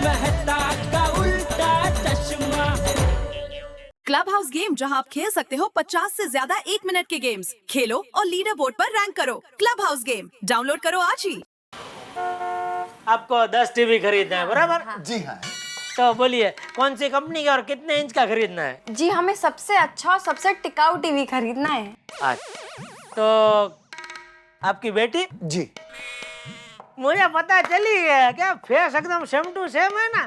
मेहता का उल्टा चश्मा। क्लब हाउस गेम, जहां आप खेल सकते हो 50 से ज्यादा 1 मिनट के गेम्स। खेलो और लीडर बोर्ड पर रैंक करो। क्लब हाउस गेम डाउनलोड करो आज ही। आपको 10 टीवी खरीदना है, बराबर? जी हाँ। तो बोलिए कौन सी कंपनी का और कितने इंच का खरीदना है? जी हमें सबसे अच्छा और सबसे टिकाऊ टीवी खरीदना है। अच्छा, तो आपकी बेटी? जी। मुझे पता चली है, क्या फेस एकदम सेम टू सेम है ना?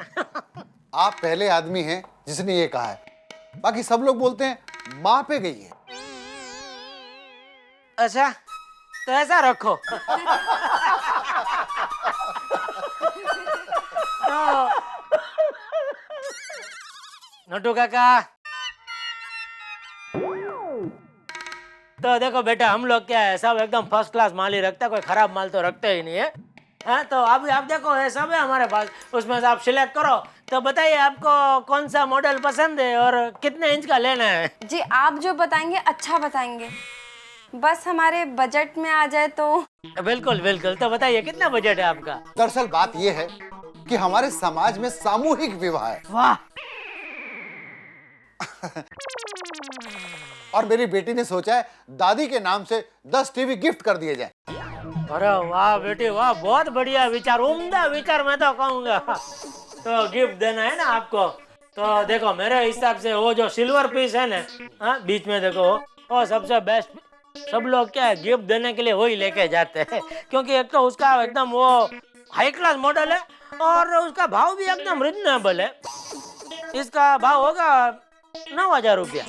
आप पहले आदमी हैं जिसने ये कहा है, बाकी सब लोग बोलते हैं माँ पे गई है। अच्छा, तो ऐसा रखो। तो नटू काका, तो देखो बेटा, हम लोग क्या है, सब एकदम फर्स्ट क्लास माल ही रखते हैं, कोई खराब माल तो रखते ही नहीं है। हाँ, तो अभी आप देखो ये सब है हमारे पास, उसमें से आप सिलेक्ट करो। तो बताइए आपको कौन सा मॉडल पसंद है और कितने इंच का लेना है? जी आप जो बताएंगे अच्छा बताएंगे, बस हमारे बजट में आ जाए तो। बिल्कुल बिल्कुल, तो बताइए कितना बजट है आपका? दरअसल बात ये है कि हमारे समाज में सामूहिक विवाह है। वाह। और मेरी बेटी ने सोचा है दादी के नाम से 10 टीवी गिफ्ट कर दिए जाए। अरे वाह बेटी वाह, बहुत बढ़िया विचार, उम्दा विचार मैं तो कहूँगा। तो गिफ्ट देना है ना आपको, तो देखो मेरे हिसाब से वो जो सिल्वर पीस है ना, हाँ बीच में देखो, वो सबसे बेस्ट। सब लोग क्या है गिफ्ट देने के लिए वही लेके जाते हैं, क्योंकि एक तो उसका एकदम वो हाई क्लास मॉडल है और उसका भाव भी एकदम रिजनेबल है। इसका भाव होगा 9,000 रुपया।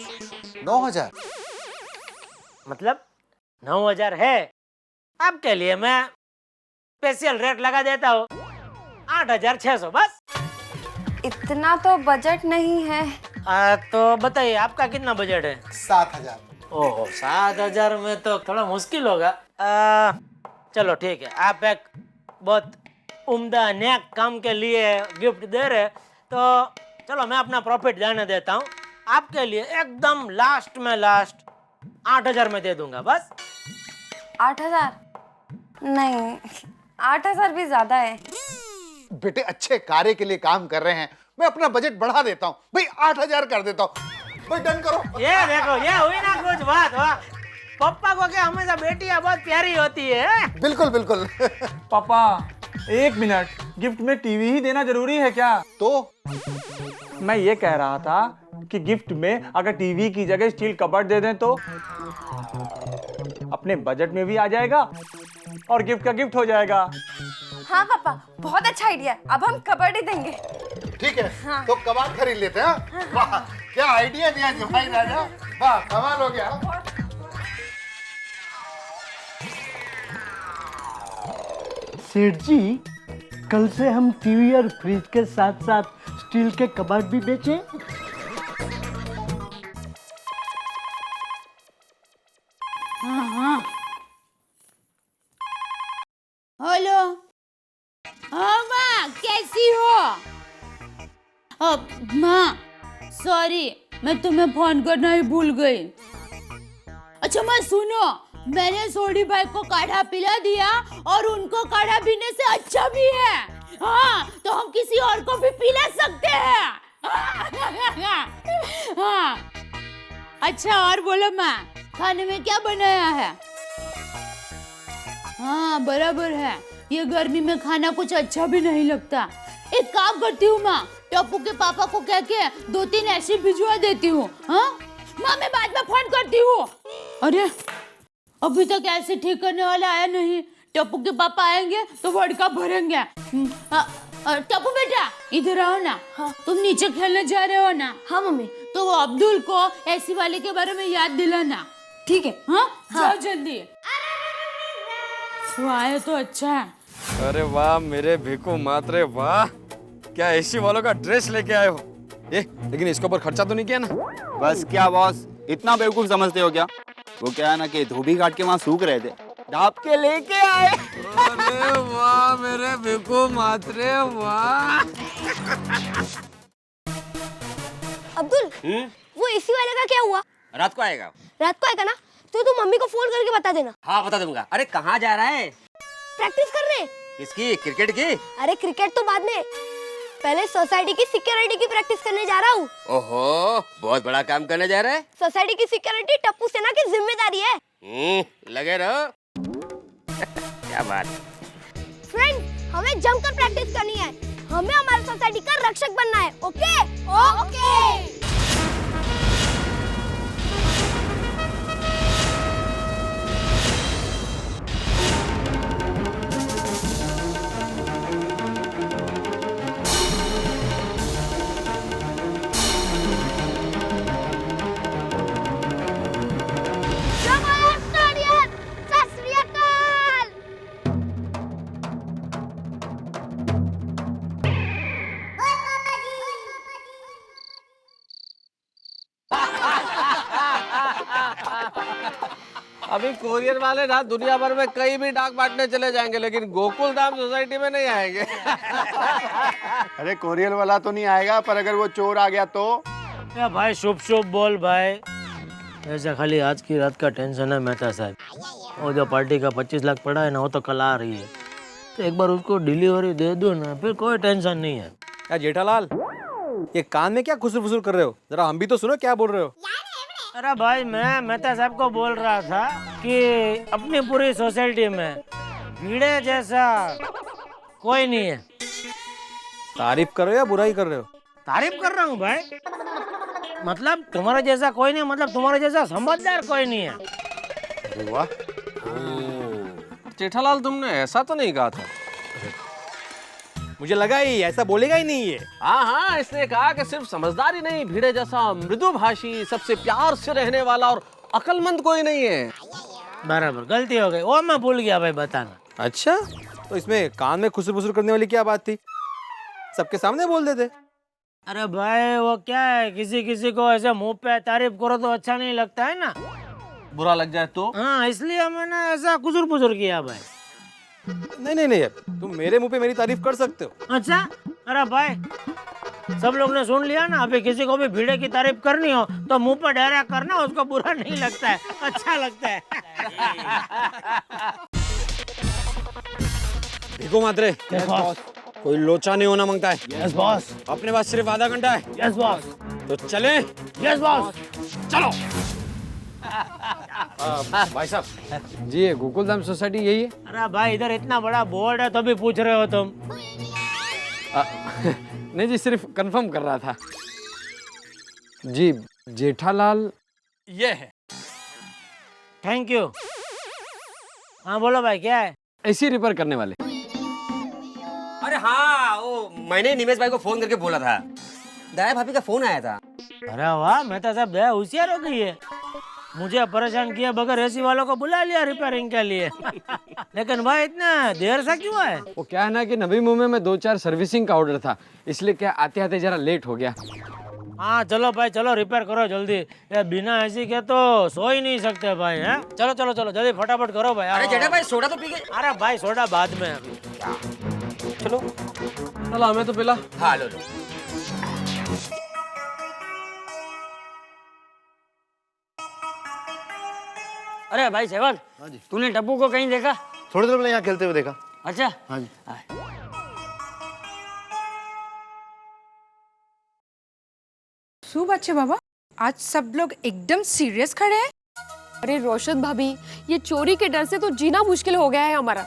9,000? मतलब 9,000 है, आपके लिए मैं स्पेशल रेट लगा देता हूँ 8,600 बस। इतना तो बजट नहीं है। तो बताइए आपका कितना बजट है? 7,000। ओहो, 7,000 में तो थोड़ा मुश्किल होगा। चलो ठीक है, आप एक बहुत उम्दा नेक काम के लिए गिफ्ट दे रहे, तो चलो मैं अपना प्रॉफिट जाने देता हूँ। आपके लिए एकदम लास्ट में लास्ट 8,000 में दे दूंगा बस। 8,000? नहीं, 8,000 भी ज्यादा है। बेटे अच्छे कार्य के लिए काम कर रहे हैं, मैं अपना बजट बढ़ा देता हूँ भाई, 8,000 कर देता हूँ भाई, डन करो। ये देखो, ये हुई ना कुछ बात। वाह, पापा को क्या हमेशा बेटियां बहुत प्यारी होती है। बिल्कुल बिल्कुल। पापा 1 मिनट, गिफ्ट में टीवी ही देना जरूरी है क्या? तो मैं ये कह रहा था कि गिफ्ट में अगर टीवी की जगह स्टील कबर्ड दे दें तो अपने बजट में भी आ जाएगा और गिफ्ट का गिफ्ट हो जाएगा। हाँ पापा, बहुत अच्छा आइडिया है। अब हम कबड्डी देंगे। ठीक है, हाँ। तो कबाड़ खरीद लेते हैं। वाह क्या आइडिया दिया जी भाई राजा, वाह कमाल हो गया। सेठ जी, कल से हम टीवी और फ्रिज के साथ साथ स्टील के कबाड़ भी बेचें? हाँ। हेलो, हाँ माँ, कैसी हो? माँ सॉरी, मैं तुम्हें फोन करना ही भूल गई। अच्छा माँ सुनो, मैंने सोडी भाई को काढ़ा पिला दिया और उनको काढ़ा पीने से अच्छा भी है। हाँ, तो हम किसी और को भी पिला सकते हैं। हाँ, अच्छा और बोलो माँ, खाने में क्या बनाया है? हाँ बराबर है, ये गर्मी में खाना कुछ अच्छा भी नहीं लगता। एक काम करती हूँ माँ, टप्पू के पापा को कह के 2-3 ऐसे भिजवा देती हूँ। हाँ माँ, मैं बाद में फोन करती हूँ। अरे अभी तक ऐसे ठीक करने वाला आया नहीं, टप्पू के पापा आएंगे तो वड़का भरेंगे। टप्पू बेटा इधर आओ ना। हाँ। तुम नीचे खेलने जा रहे हो ना? हाँ मम्मी। तो वो अब्दुल को एसी वाले के बारे में याद दिलाना। ठीक है। हाँ, जाओ जल्दी। वो आए तो अच्छा है। अरे वाह मेरे भिकू मात्रे, वाह क्या एसी वालों का ड्रेस लेके आए हो। लेकिन इसके ऊपर खर्चा तो नहीं किया ना? बस क्या बॉस, इतना बेवकूफ समझते हो क्या? वो क्या है ना कि धोबी घाट के वहाँ सूख रहे थे, ढाप के लेके आए। अरे वाह मेरे भिकू मात्रे, वाह। अब्दुल, वो एसी वाले का क्या हुआ? रात को आएगा। रात को आएगा ना, तो तू मम्मी को फोन करके बता देना। हाँ बता दूंगा। अरे कहाँ जा रहा है? प्रैक्टिस करने। किसकी? क्रिकेट की? अरे क्रिकेट तो बाद में, पहले सोसाइटी की सिक्योरिटी की प्रैक्टिस करने जा रहा हूँ। ओहो, बहुत बड़ा काम करने जा रहा है। सोसाइटी की सिक्योरिटी टप्पू सेना की जिम्मेदारी है। लगे रहो। क्या बात। फ्रेंड, हमें जमकर प्रैक्टिस करनी है। हमें हमारी सोसाइटी का रक्षक बनना है। ओके? ओके। अभी कोरियर वाले ना दुनिया भर में कहीं भी डाक बांटने चले जाएंगे, लेकिन गोकुल धाम सोसाइटी में नहीं आएंगे। अरे कोरियर वाला तो नहीं आएगा, पर अगर वो चोर आ गया तो? या भाई शुभ शुभ बोल भाई। ऐसा खाली आज की रात का टेंशन है मेहता साहब। वो जो पार्टी का 25 लाख पड़ा है ना, वो तो कल आ रही है, तो एक बार उसको डिलीवरी दे दो ना, फिर कोई टेंशन नहीं है। क्या जेठालाल, ये कान में क्या खुसुर फुसुर कर रहे हो? जरा हम भी तो सुनो क्या बोल रहे हो। अरे भाई मैं मेहता साहब को बोल रहा था कि अपनी पूरी सोसाइटी में भिड़े जैसा कोई नहीं है। तारीफ कर रहे हो या बुराई कर रहे हो? तारीफ कर रहा हूँ भाई, मतलब तुम्हारे जैसा कोई नहीं, मतलब तुम्हारे जैसा समझदार कोई नहीं है। वाह, जेठालाल तुमने ऐसा तो नहीं कहा था। मुझे लगा ही ऐसा बोलेगा ही नहीं ये। हाँ, इसने कहा कि सिर्फ समझदार ही नहीं, भिड़े जैसा मृदुभाषी, सबसे प्यार से रहने वाला और अक्लमंद कोई नहीं है। बराबर, गलती हो गई, वो मैं भूल गया भाई बताना। अच्छा, तो इसमें कान में खुसुर फुसुर करने वाली क्या बात थी? सबके सामने बोल देते। अरे भाई वो क्या है, किसी किसी को ऐसे मुंह पे तारीफ करो तो अच्छा नहीं लगता है ना, बुरा लग जाए तो। हाँ, इसलिए मैंने ऐसा कुसुर पुसुर किया भाई। नहीं यार, तुम मेरे मुंह पे मेरी तारीफ कर सकते हो। अच्छा, अरे भाई सब लोग ने सुन लिया ना, अभी किसी को भी भिड़े की तारीफ करनी हो तो मुंह पर डरा करना, उसको बुरा नहीं लगता है, अच्छा लगता है। भिगो मात्रे, कोई लोचा नहीं होना मांगता है। Yes boss. अपने पास सिर्फ आधा घंटा है। Yes boss. तो चले? Yes boss. चलो। भाई साहब जी, ये गोकुलधाम सोसाइटी यही है? अरे भाई इधर इतना बड़ा बोर्ड है तो भी पूछ रहे हो तुम? नहीं जी, सिर्फ कंफर्म कर रहा था जी। जेठालाल ये है। Thank you. हाँ बोलो भाई, क्या है? एसी रिपेयर करने वाले। अरे हाँ, वो मैंने निमेश भाई को फोन करके बोला था, दया भाभी का फोन आया था। अरे वाह, मेहता साहब दया होशियार हो गई है, मुझे परेशान किया बगैर एसी वालों को बुला लिया रिपेयरिंग के लिए। लेकिन भाई इतना देर से क्यों है? वो क्या है ना कि नवी मुंबई में 2-4 सर्विसिंग का ऑर्डर था, इसलिए क्या आते आते जरा लेट हो गया। हाँ चलो भाई, चलो रिपेयर करो जल्दी, ये बिना एसी के तो सो ही नहीं सकते भाई। हैं, चलो चलो चलो जल्दी फटाफट करो भाई। अरे जेठा भाई सोडा तो पी गए। अरे भाई सोडा बाद में अभी। चलो चलो, हमें तो पिला। हाँ लो लो। अरे भाई सेवल, तूने टप्पू को कहीं देखा? थोड़ी देर पहले यहाँ खेलते हुए देखा। अच्छा हाँ जी। शुभ अच्छे बाबा, आज सब लोग एकदम सीरियस खड़े हैं। अरे रोशद भाभी, ये चोरी के डर से तो जीना मुश्किल हो गया है हमारा।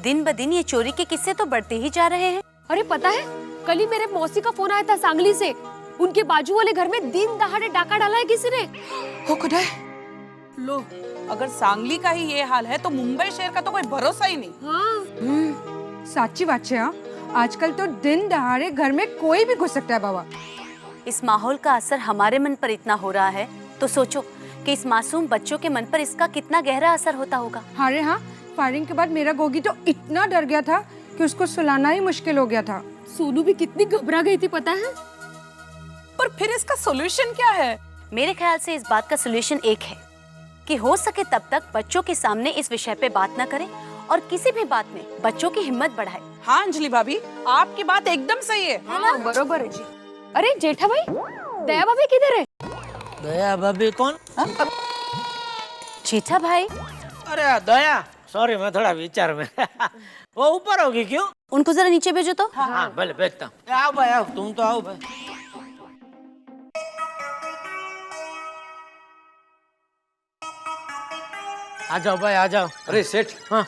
दिन ब दिन ये चोरी के किस्से तो बढ़ते ही जा रहे हैं। अरे पता है, कल ही मेरे मौसी का फोन आया था सांगली से। उनके बाजू वाले घर में दिन दहाड़े डाका डाला है किसी ने। हो खुदा, लो, अगर सांगली का ही ये हाल है तो मुंबई शहर का तो कोई भरोसा ही नहीं। हाँ। साची बात है। आजकल तो दिन दहाड़े घर में कोई भी घुस सकता है बाबा। इस माहौल का असर हमारे मन पर इतना हो रहा है तो सोचो कि इस मासूम बच्चों के मन पर इसका कितना गहरा असर होता होगा। अरे हाँ, फायरिंग के बाद मेरा गोगी तो इतना डर गया था कि उसको सुलाना ही मुश्किल हो गया था। सोनू भी कितनी घबरा गई थी पता है। पर फिर इसका सॉल्यूशन क्या है? मेरे ख्याल से इस बात का सॉल्यूशन एक है कि हो सके तब तक बच्चों के सामने इस विषय पे बात न करें और किसी भी बात में बच्चों की हिम्मत बढ़ाए। हाँ अंजलि भाभी, आपकी बात एकदम सही है। हाँ, बरोबर है जी। अरे जेठा भाई, दया भाभी किधर है? दया भाभी कौन? जेठा भाई? अरे दया, सॉरी मैं थोड़ा विचार में। वो ऊपर होगी क्यों? उनको जरा नीचे भेजो तो। हाँ भले भेजता हूँ। आओ भाई आओ, तुम तो आओ भाई। आ जाओ भाई आ जाओ। अरे सेठ, हाँ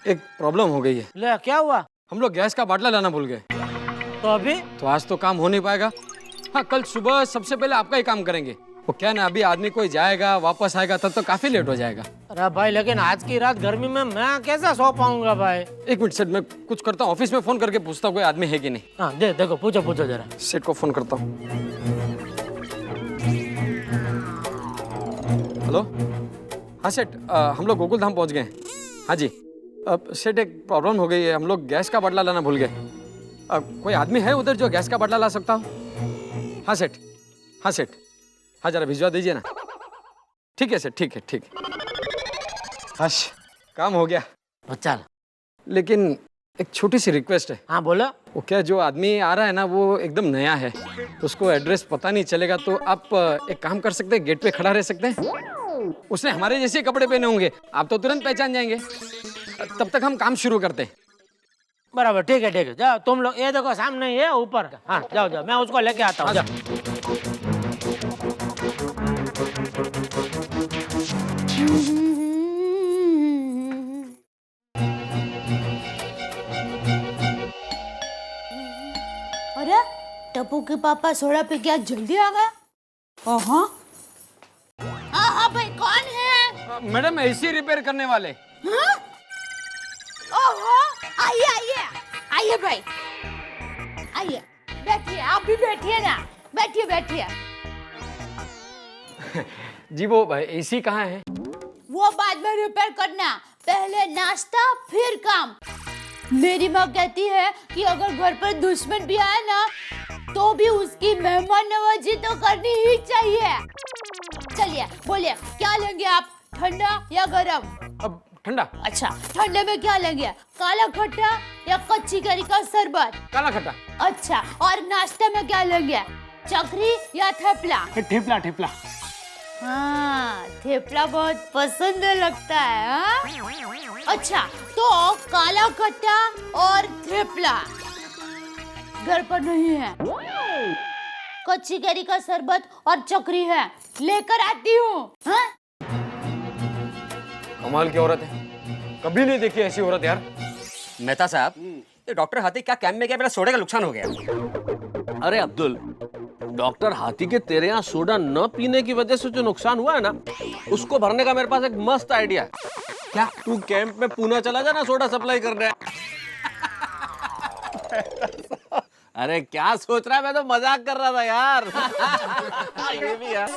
एक प्रॉब्लम हो गई है। ले क्या हुआ? हम लोग गैस का बाटला लाना भूल गए। तो अभी? तो आज तो काम हो नहीं पाएगा। हाँ, कल सुबह सबसे पहले आपका ही काम करेंगे। वो क्या ना, अभी आदमी कोई जाएगा वापस आएगा तब तो काफी लेट हो जाएगा। अरे भाई लेकिन आज की रात गर्मी में मैं कैसा सो पाऊंगा भाई? एक मिनट सेठ, मैं कुछ करता हूँ, ऑफिस में फोन करके पूछता हूँ कोई आदमी है कि नहीं। हाँ देखो पूछो जरा। सेठ को फोन करता हूँ। हेलो, हाँ सेठ, हम लोग गोकुल धाम पहुँच गए। हाँ जी, अब सेठ एक प्रॉब्लम हो गई है, हम लोग गैस का बाटला लाना भूल गए। कोई आदमी है उधर जो गैस का बाटला ला सकता हो? हाँ सेठ, हाँ सेठ, हाँ जरा भिजवा दीजिए ना। ठीक है सेठ, ठीक है ठीक है। बस काम हो गया। चल, लेकिन एक छोटी सी रिक्वेस्ट है। हाँ बोलो। वो क्या, जो आदमी आ रहा है ना वो एकदम नया है, उसको एड्रेस पता नहीं चलेगा, तो आप एक काम कर सकते हैं, गेट पे खड़ा रह सकते हैं। उसने हमारे जैसे कपड़े पहने होंगे, आप तो तुरंत पहचान जाएंगे। तब तक हम काम शुरू करते हैं। बराबर, ठीक है जाओ तुम लोग। ये देखो सामने ही है ऊपर का। हाँ जाओ मैं उसको लेके आता हूँ। अरे टप्पू के पापा सोडा पे क्या जल्दी आ गए? हाँ भाई, कौन है? मैडम, एसी रिपेयर करने वाले। हाँ? ओहो, आइए भाई, आइए, बैठिए, आप भी बैठिए ना, बैठिए। जी वो एसी कहाँ है? वो बाद में रिपेयर करना, पहले नाश्ता फिर काम। मेरी माँ कहती है कि अगर घर पर दुश्मन भी आए ना तो भी उसकी मेहमान नवाजी तो करनी ही चाहिए। चलिए बोलिए, क्या लेंगे आप, ठंडा या गरम? अब ठंडा। अच्छा, ठंडे में क्या लेंगे, काला खट्टा या कच्ची कैरी का शरबत? काला खट्टा। अच्छा, और नाश्ते में क्या लेंगे, चकरी या थेपला? ठेपला। हाँ, थेपला बहुत पसंद लगता है। हाँ? अच्छा, तो काला खट्टा और थेपला घर पर नहीं है, कच्ची कैरी का शरबत और चकरी है, लेकर आती हूँ। हाँ? कमाल की औरत है, कभी नहीं देखी ऐसी औरत यार। मेहता साहब, ये डॉक्टर हाथी क्या कैंप में गया, मेरा सोडे का नुकसान हो गया। अरे अब्दुल, डॉक्टर हाथी के तेरे यहाँ सोडा न पीने की वजह से जो नुकसान हुआ है ना, उसको भरने का मेरे पास एक मस्त आइडिया है। क्या तू कैंप में पूना चला जा ना, सोडा सप्लाई करने। अरे क्या सोच रहा है, मैं तो मजाक कर रहा था यार। ये भी यार।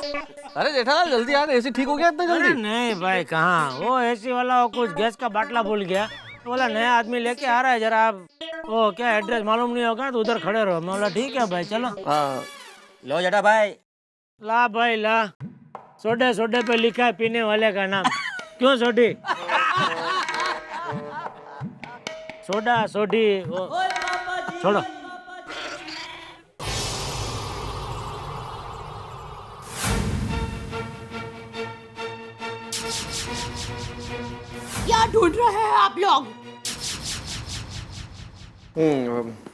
अरे जेठालाल जल्दी यार, एसी ठीक हो गया इतना जल्दी? नहीं भाई कहाँ, वो एसी वाला वो कुछ गैस का बाटला भूल गया, बोला नया आदमी लेके आ रहा है, जरा आप वो क्या एड्रेस मालूम नहीं होगा तो उधर खड़े रहो। मैं बोला ठीक है भाई चलो। लो जेठा भाई। ला भाई ला, सोडे पे लिखा है पीने वाले का नाम। क्यों सोडी? सोडा सोडी छोड़ो। क्या ढूंढ रहे हैं आप लोग?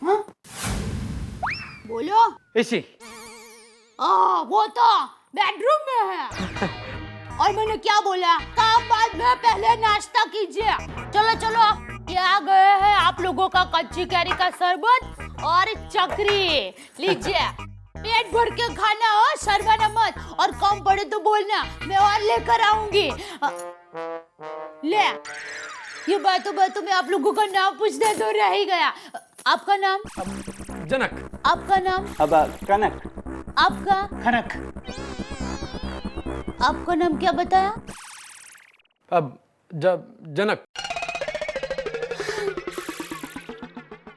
हाँ? बोलो। एसी। वो तो बेडरूम में है। और मैंने क्या बोला, काम बाद में, पहले नाश्ता कीजिए। चलो, ये आ गए हैं आप लोगों का कच्ची कैरी का शरबत और चकरी, लीजिए। पेट भर के खाना हो, शर्माना मत, और कम पड़े तो बोलना, मैं और लेकर आऊंगी। ले, ये बातों में आप लोगों का नाम पूछने तो रह ही गया। आपका नाम? जनक। आपका नाम? अब कनक। आपका? खनक। आपका नाम क्या बताया? अब जनक।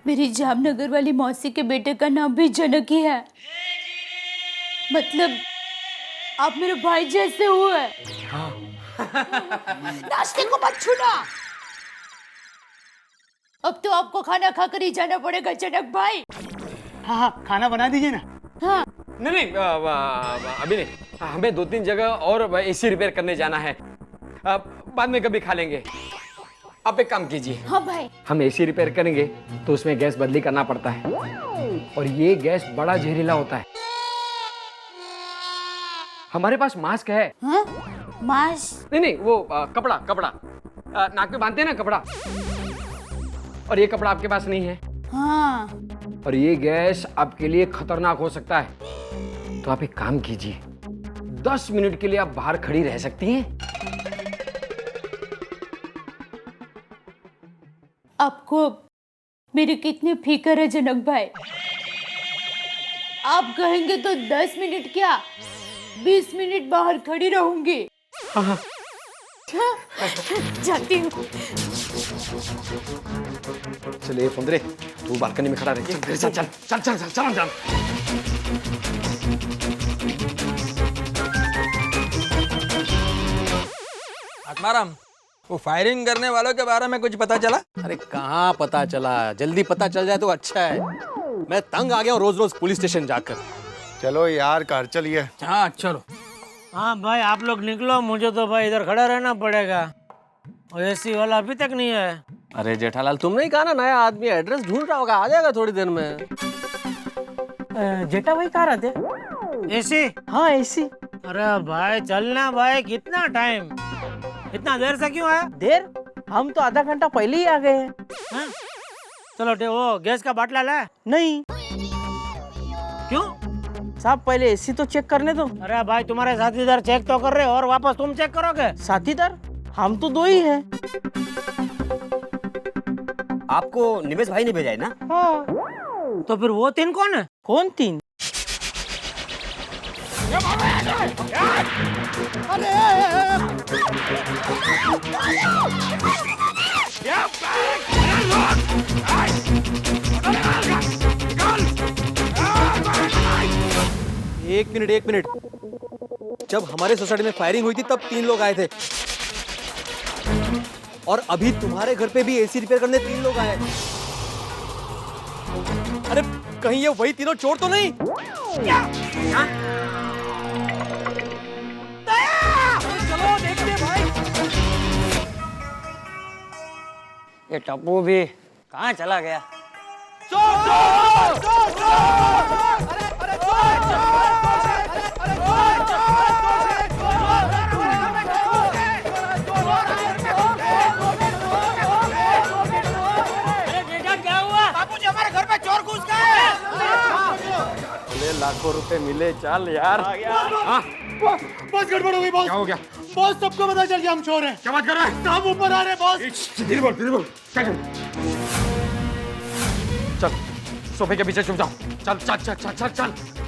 मेरी जामनगर वाली मौसी के बेटे का नाम भी जनक ही है। मतलब आप मेरे भाई जैसे हुए। नाश्ते को मत छूना। अब तो आपको खाना खाकर ही जाना पड़ेगा जनक भाई। हाँ, खाना बना दीजिए ना। हाँ। नहीं, अभी नहीं, हमें 2-3 जगह और एसी रिपेयर करने जाना है, बाद में कभी खा लेंगे। आप एक काम कीजिए, हाँ भाई। हम एसी रिपेयर करेंगे तो उसमें गैस बदली करना पड़ता है, और ये गैस बड़ा जहरीला होता है। हमारे पास मास्क है। हाँ? मास्क? नहीं, वो कपड़ा नाक पे बांधते हैं ना कपड़ा, और ये कपड़ा आपके पास नहीं है। हाँ। और ये गैस आपके लिए खतरनाक हो सकता है, तो आप एक काम कीजिए, 10 मिनट के लिए आप बाहर खड़ी रह सकती हैं। आपको मेरी कितनी फिक्र है जनक भाई। आप कहेंगे तो 10 मिनट क्या 20 मिनट बाहर खड़ी रहूंगी। हाँ। जाती हूँ। चलिए पंद्रे, तू बालकनी में खड़ा रह, चल चल चल चल चल चल चल चल। आत्माराम, वो फायरिंग करने वालों के बारे में कुछ पता चला? अरे कहाँ पता चला, जल्दी पता चल जाए तो अच्छा है। मैं तंग आ गया हूँ रोज रोज पुलिस स्टेशन जाकर। चलो यार कार चलिए। हाँ चलो। हाँ भाई आप लोग निकलो, मुझे तो भाई इधर खड़ा रहना पड़ेगा, और एसी वाला अभी तक नहीं है। अरे जेठालाल, तुमने ही कहा ना नया आदमी एड्रेस ढूंढ रहा होगा, आ जाएगा थोड़ी देर में। जेठा भाई कहाँ रहते? एसी? हाँ एसी। अरे भाई चलना भाई, कितना टाइम, इतना देर से क्यों आया? देर? हम तो आधा घंटा पहले ही आ गए हैं। हाँ? चलो वो गैस का बाटला लाया? नहीं। क्यों? साहब पहले एसी तो चेक करने दो। अरे भाई तुम्हारे साथीदार चेक तो कर रहे और वापस तुम चेक करोगे? साथीदार? हम तो 2 ही हैं। आपको निमेश भाई ने भेजा है ना? हाँ। तो फिर वो 3 कौन है? कौन 3? एक मिनट, जब हमारे सोसाइटी में फायरिंग हुई थी तब 3 लोग आए थे, और अभी तुम्हारे घर पे भी एसी रिपेयर करने 3 लोग आए। अरे कहीं ये वही तीनों चोर तो नहीं? चलो देखते भाई। ये टप्पू भी कहाँ चला गया? क्या हुआ? बापूजी हमारे घर पे चोर घुस गए। लाखों रुपए मिले, चल यार। बस गड़बड़ हो गई बॉस। क्या हो गया? बॉस सबको पता चल गया हम चोर हैं। क्या बात कर रहा है? हम ऊपर आ रहे हैं बॉस। धीरे बोल। चल सोफे के पीछे छुप जाओ। चल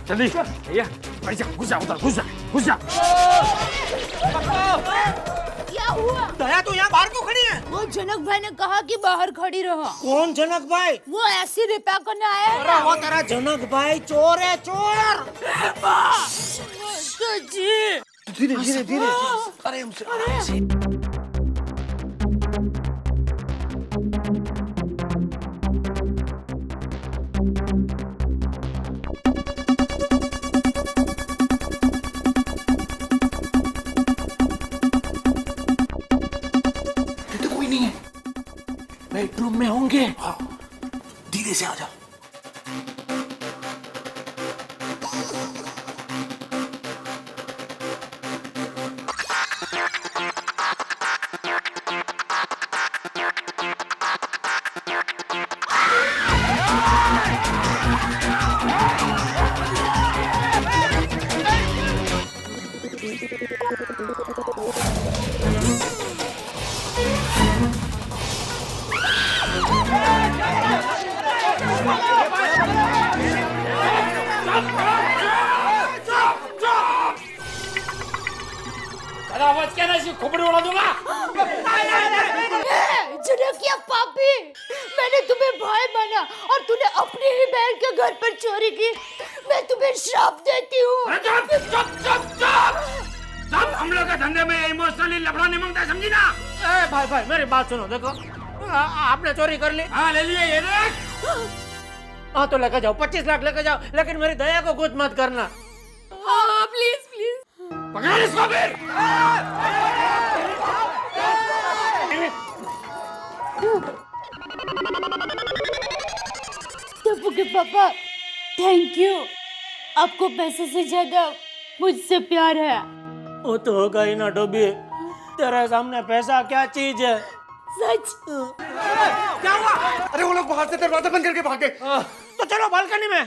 जल्दी। भैया घुस जा। क्या हुआ? दया तू यहाँ बाहर क्यों खड़ी है? वो जनक भाई ने कहा कि बाहर खड़ी रहो। कौन जनक भाई? वो ऐसी रिपेयर करने आया है। अरे वो तेरा जनक भाई चोर है, चोर। धीरे। अरे बेडरूम में होंगे। धीरे से आ जा। आवाज क्या ना, खोपड़ी उड़ा दूंगा। जनकिया पापी, मैंने तुम्हें भाई माना और तूने अपनी ही बहन के घर पर चोरी की। मैं तुम्हें श्राप देती हूँ। सब हम लोग के धंधे में इमोशनली लफड़ा नहीं मांगता, समझी ना? ए भाई मेरी बात सुनो, देखो आपने चोरी कर ली। हाँ ले लिए, ये देख। हाँ तो लेकर जाओ, 25 लाख लेकर जाओ, लेकिन मेरी दया को कुछ मत करना। हाँ प्लीज। पकड़ इसको फिर। टप्पू के पापा, थैंक यू। आपको पैसे से ज्यादा मुझसे प्यार है। वो तो होगा ही ना डोबी, तेरे सामने पैसा क्या चीज है। सच। क्या हुआ? अरे वो लोग बाहर से दरवाजा बंद करके भागे। तो चलो बालकनी में।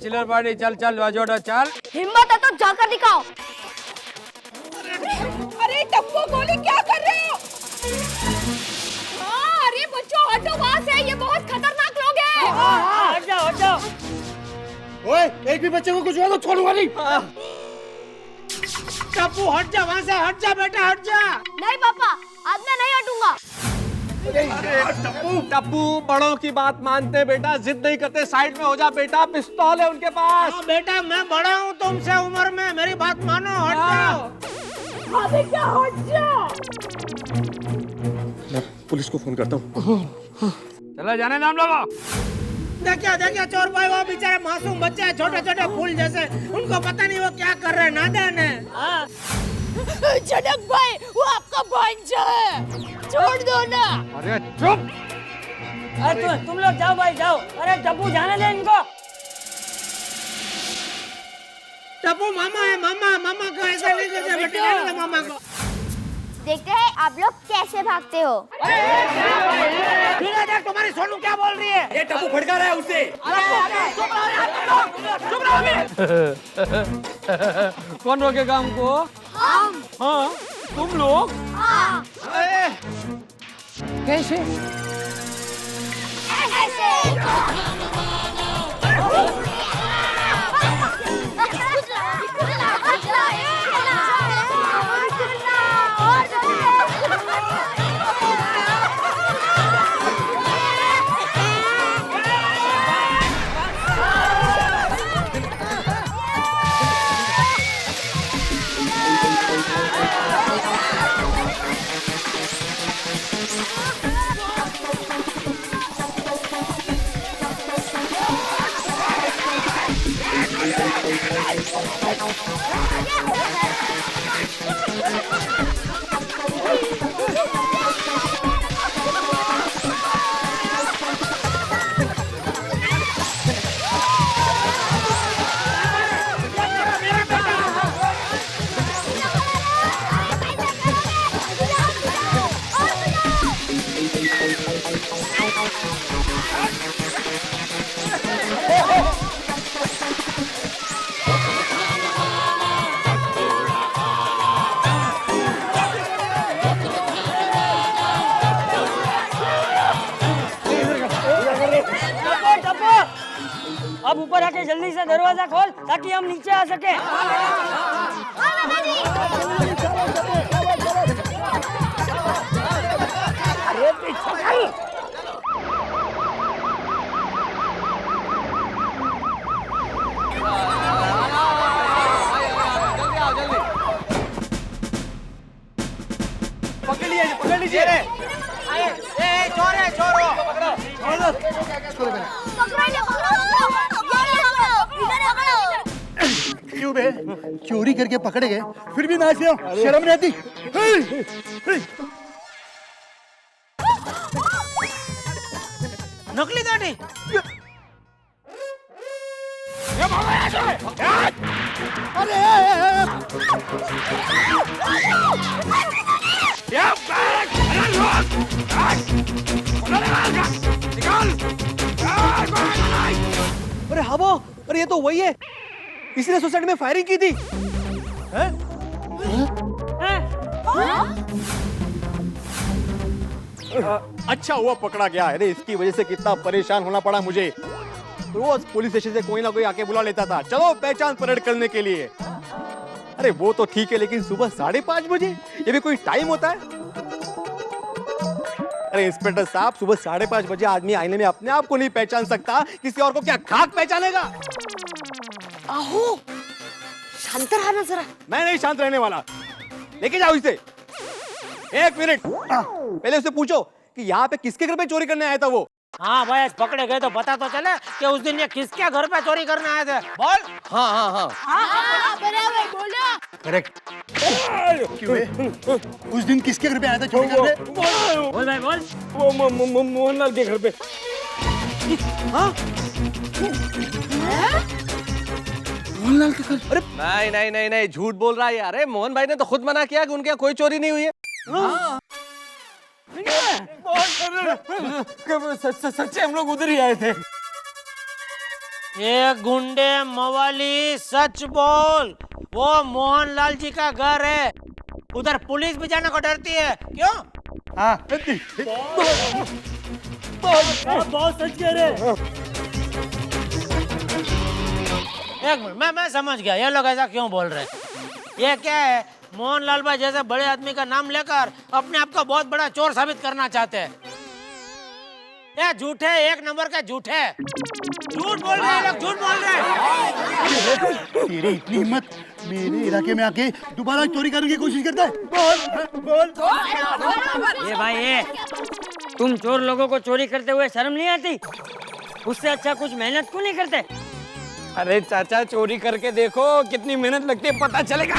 चिल्लर पार्टी, चल चल बाजोड़ा चल। हिम्मत है तो जाकर दिखाओ। अरे टप्पू गोली क्या कर रहे हो? अरे बच्चों हटो वहाँ से, ये बहुत खतरनाक लोग हैं। हट जाओ हट जाओ। ओए, एक भी बच्चे को कुछ हुआ तो छोड़ूंगा नहीं। टप्पू हट जा वहाँ से, हट जा बेटा हट जा। नहीं पापा, आज मैं नहीं हटूंगा। टप्पू बड़ों की बात मानते बेटा, जिद नहीं करते, साइड में हो जा बेटा, पिस्तौल है उनके पास। बेटा मैं बड़ा हूँ तुमसे उम्र में, मेरी बात मानो, हट जाओ। अबे क्या हट जा। मैं पुलिस को फोन करता हूँ। चलो जाने नाम लोगों। देखिए देखिए चोर भाई, वो बेचारे मासूम बच्चे हैं, छोटे छोटे फूल जैसे, उनको पता नहीं वो क्या कर रहे हैं, नादान है। जनक भाई, वो आपका भांजा है, छोड़ दो ना। अरे चुप। अरे तुम लोग जाओ भाई जाओ। अरे टप्पू जाने दे इनको। टप्पू मामा है, मामा मामा को ऐसा नहीं करते बेटे, जाने दे मामा को। देखते हैं आप लोग कैसे भागते हो। देख तुम्हारी सोनू क्या बोल रही है। ये टप्पू भड़का रहा है उसे। कौन रोकेगा हमको? हम। हाँ, तुम लोग? हाँ। कैसे? ऐसे। अब ऊपर आके जल्दी से दरवाजा खोल ताकि हम नीचे आ सके। अरे पीछे चल। पकड़ लीजिए रे। चोर है, चोर हो। क्यों बे? चोरी करके पकड़े गए फिर भी नाच रहे हो, शर्म नहीं आती? नकली गाड़ी। अरे हवा, अरे ये तो वही है, इसने सोसाइटी में फायरिंग की थी। हैं? अच्छा हुआ पकड़ा गया। अरे इसकी वजह से कितना परेशान होना पड़ा मुझे। रोज पुलिस स्टेशन से कोई ना कोई आके बुला लेता था, चलो पहचान परेड करने के लिए। अरे वो तो ठीक है, लेकिन सुबह 5:30 बजे ये भी कोई टाइम होता है? अरे इंस्पेक्टर साहब, सुबह 5:30 बजे आदमी आईने में अपने आप को नहीं पहचान सकता, किसी और को क्या खाक पहचानेगा? आहो, शांत रहना जरा। मैं नहीं शांत रहने वाला, लेके जाओ इसे। 1 मिनट, पहले उससे पूछो कि यहाँ पे किसके घर पे चोरी करने आया था वो। हाँ भाई, आज पकड़े गए तो पता तो चले कि उस दिन ये किसके घर पे चोरी करने आए थे। बोल। हाँ हाँ हाँ हाँ, बराबर बोलो। करेक्ट। क्यों है? उस दिन किसके घर पे आया था चोरी करने? बोल भाई बोल। वो मोहनलाल के घर पे। हाँ? मोहनलाल के घर? अरे नहीं नहीं नहीं नहीं, झूठ बोल रहा है यार। अरे मोहन भाई ने तो खुद मना किया कि उनके यहाँ कोई चोरी नहीं हुई है। हाँ। सच्चे हम लोग उधर ही आए थे। ये गुंडे मवाली, सच बोल। वो मोहनलाल जी का घर है, उधर पुलिस भी जाने को डरती है। क्यों? हाँ। बहुत सच कह रहे। एक मिनट, मैं समझ गया ये लोग ऐसा क्यों बोल रहे हैं। ये क्या है, मोहनलाल भाई जैसे बड़े आदमी का नाम लेकर अपने आप को बहुत बड़ा चोर साबित करना चाहते हैं। ये झूठे, 1 नंबर के झूठे। झूठ बोल रहे हैं लोग, झूठ बोल रहे हैं। तेरी इतनी हिम्मत, मेरे इलाके में आके दोबारा चोरी करने की कोशिश करता है? बोल बोल। ये भाई ये, तुम चोर लोगों को चोरी करते हुए शर्म नहीं आती? उससे अच्छा कुछ मेहनत क्यों नहीं करते? अरे चाचा, चोरी करके देखो कितनी मेहनत लगती है, पता चलेगा।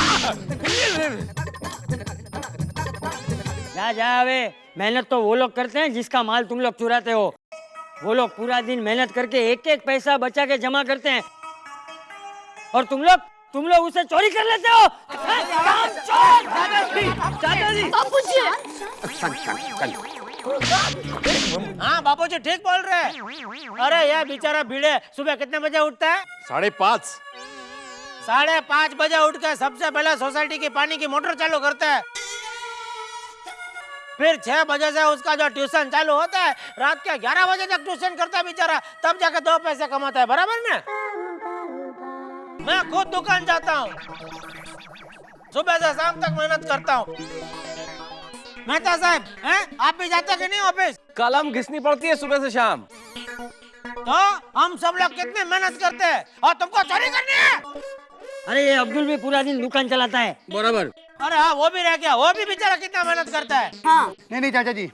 जा वे, मेहनत तो वो लोग करते हैं जिसका माल तुम लोग चुराते हो। वो लोग पूरा दिन मेहनत करके एक एक पैसा बचा के जमा करते हैं, और तुम लोग उसे चोरी कर लेते हो। हाँ बाबूजी ठीक बोल रहे हैं। अरे ये बेचारा भिड़े सुबह कितने बजे उठता है? 5:30। 5:30 बजे उठ के सबसे पहले सोसाइटी की पानी की मोटर चालू करता है, फिर 6 बजे से उसका जो ट्यूशन चालू होता है, रात के 11 बजे तक ट्यूशन करता है बेचारा, तब जाके 2 पैसे कमाता है। बराबर ना? मैं खुद दुकान जाता हूँ, सुबह से शाम तक मेहनत करता हूँ। मेहता साहब, हैं? आप भी जाते कि नहीं ऑफिस? कलम घिसनी पड़ती है सुबह से शाम। तो हम सब लोग कितने मेहनत करते हैं, और तुमको चोरी करनी है? अरे ये अब्दुल भी पूरा दिन दुकान चलाता है। बराबर। अरे हाँ, वो भी रह गया, वो भी बेचारा कितना मेहनत करता है। हाँ। नहीं चाचा जी,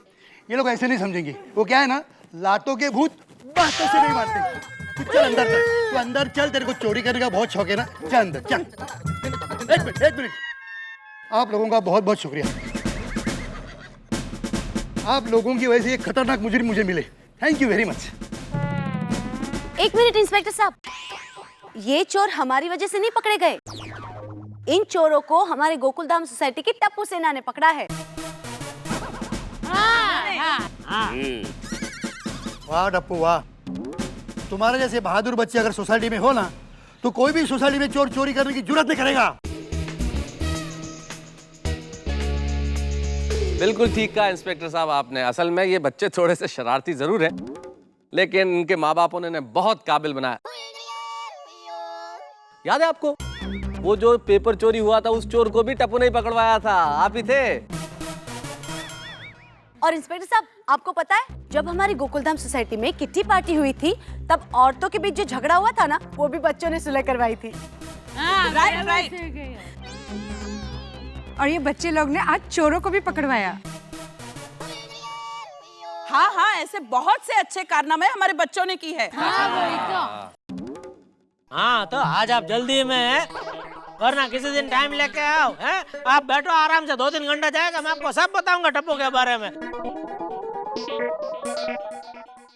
ये लोग ऐसे नहीं समझेंगे। वो क्या है ना, लातों के भूत बातों से नहीं मारते। तू चल अंदर चल, तू अंदर चल, तेरे को चोरी करने का बहुत शौक है ना, चल अंदर चल। एक मिनट, आप लोगों का बहुत बहुत शुक्रिया। आप लोगों की वजह से एक खतरनाक मुजरिम मुझे मिले। Thank you very much. 1 minute inspector साहब, ये चोर हमारी वजह से नहीं पकड़े गए। इन चोरों को हमारे गोकुलधाम सोसाइटी की टप्पू सेना ने पकड़ा है। वाह टप्पू वाह, तुम्हारे जैसे बहादुर बच्चे अगर सोसाइटी में हो ना, तो कोई भी सोसाइटी में चोर चोरी करने की जुर्रत नहीं करेगा। बिल्कुल ठीक कहा इंस्पेक्टर साहब आपने। असल में ये बच्चे थोड़े से शरारती जरूर हैं, लेकिन इनके माँ बापों ने इन्हें बहुत काबिल बनाया। याद है आपको, वो जो पेपर चोरी हुआ था, उस चोर को भी टप्पू नहीं पकड़वाया था, आप ही थे। और इंस्पेक्टर साहब, आपको पता है, जब हमारी गोकुलधाम सोसाइटी में किट्टी पार्टी हुई थी, तब औरतों के बीच जो झगड़ा हुआ था ना, वो भी बच्चों ने सुलह करवाई थी। राइट। और ये बच्चे लोग ने आज चोरों को भी पकड़वाया। हाँ हाँ, ऐसे बहुत से अच्छे कारनामे हमारे बच्चों ने की है। हाँ, तो आज आप जल्दी में हैं, वरना किसी दिन टाइम लेके आओ। हैं? आप बैठो आराम से, 2-3 घंटा जाएगा, मैं आपको सब बताऊंगा टप्पू के बारे में।